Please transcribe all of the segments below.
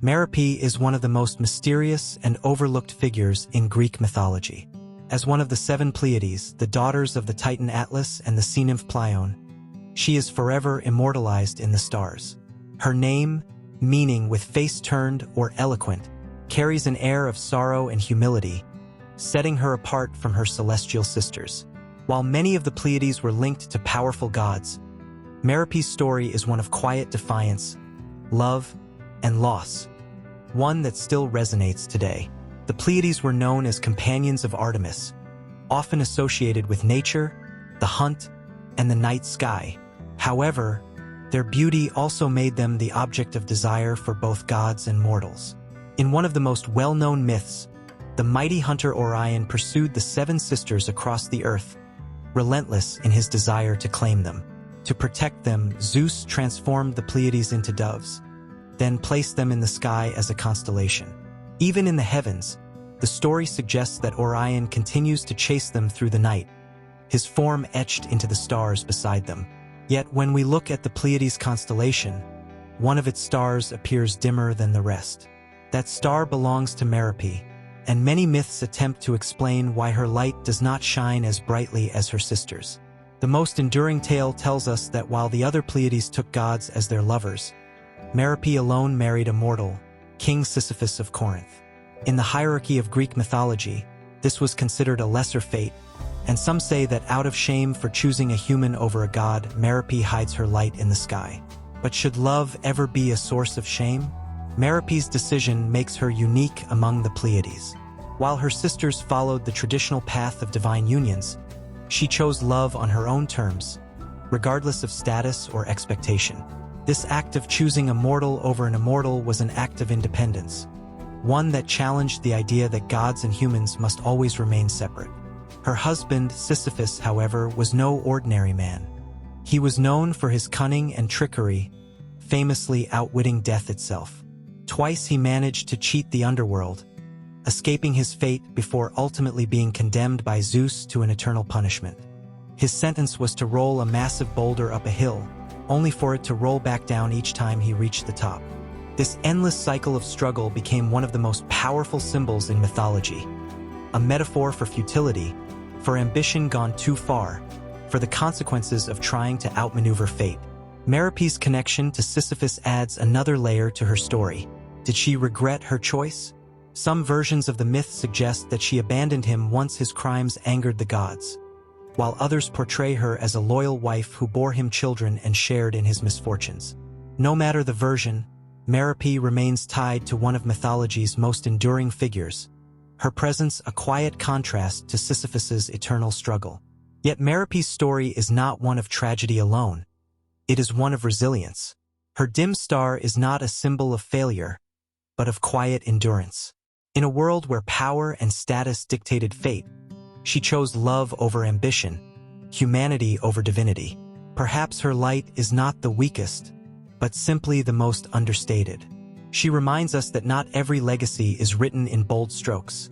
Merope is one of the most mysterious and overlooked figures in Greek mythology. As one of the 7 Pleiades, the daughters of the Titan Atlas and the sea-nymph Pleione, she is forever immortalized in the stars. Her name, meaning with face turned or eloquent, carries an air of sorrow and humility, setting her apart from her celestial sisters. While many of the Pleiades were linked to powerful gods, Merope's story is one of quiet defiance, love, and loss, one that still resonates today. The Pleiades were known as companions of Artemis, often associated with nature, the hunt, and the night sky. However, their beauty also made them the object of desire for both gods and mortals. In one of the most well-known myths, the mighty hunter Orion pursued the 7 sisters across the earth, relentless in his desire to claim them. To protect them, Zeus transformed the Pleiades into doves, then placed them in the sky as a constellation. Even in the heavens, the story suggests that Orion continues to chase them through the night, his form etched into the stars beside them. Yet when we look at the Pleiades constellation, one of its stars appears dimmer than the rest. That star belongs to Merope, and many myths attempt to explain why her light does not shine as brightly as her sisters. The most enduring tale tells us that while the other Pleiades took gods as their lovers, Merope alone married a mortal, King Sisyphus of Corinth. In the hierarchy of Greek mythology, this was considered a lesser fate, and some say that out of shame for choosing a human over a god, Merope hides her light in the sky. But should love ever be a source of shame? Merope's decision makes her unique among the Pleiades. While her sisters followed the traditional path of divine unions, she chose love on her own terms, regardless of status or expectation. This act of choosing a mortal over an immortal was an act of independence, one that challenged the idea that gods and humans must always remain separate. Her husband, Sisyphus, however, was no ordinary man. He was known for his cunning and trickery, famously outwitting death itself. Twice he managed to cheat the underworld, escaping his fate before ultimately being condemned by Zeus to an eternal punishment. His sentence was to roll a massive boulder up a hill, only for it to roll back down each time he reached the top. This endless cycle of struggle became one of the most powerful symbols in mythology, a metaphor for futility, for ambition gone too far, for the consequences of trying to outmaneuver fate. Merope's connection to Sisyphus adds another layer to her story. Did she regret her choice? Some versions of the myth suggest that she abandoned him once his crimes angered the gods, while others portray her as a loyal wife who bore him children and shared in his misfortunes. No matter the version, Merope remains tied to one of mythology's most enduring figures, her presence a quiet contrast to Sisyphus's eternal struggle. Yet Merope's story is not one of tragedy alone. It is one of resilience. Her dim star is not a symbol of failure, but of quiet endurance. In a world where power and status dictated fate, she chose love over ambition, humanity over divinity. Perhaps her light is not the weakest, but simply the most understated. She reminds us that not every legacy is written in bold strokes.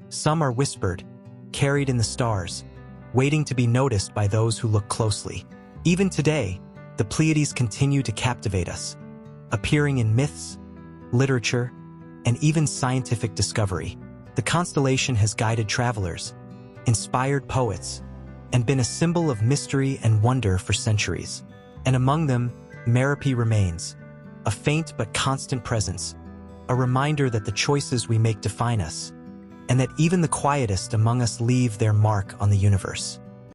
Some are whispered, carried in the stars, waiting to be noticed by those who look closely. Even today, the Pleiades continue to captivate us, appearing in myths, literature, and even scientific discovery. The constellation has guided travelers, inspired poets, and been a symbol of mystery and wonder for centuries. And among them, Merope remains, a faint but constant presence, a reminder that the choices we make define us, and that even the quietest among us leave their mark on the universe.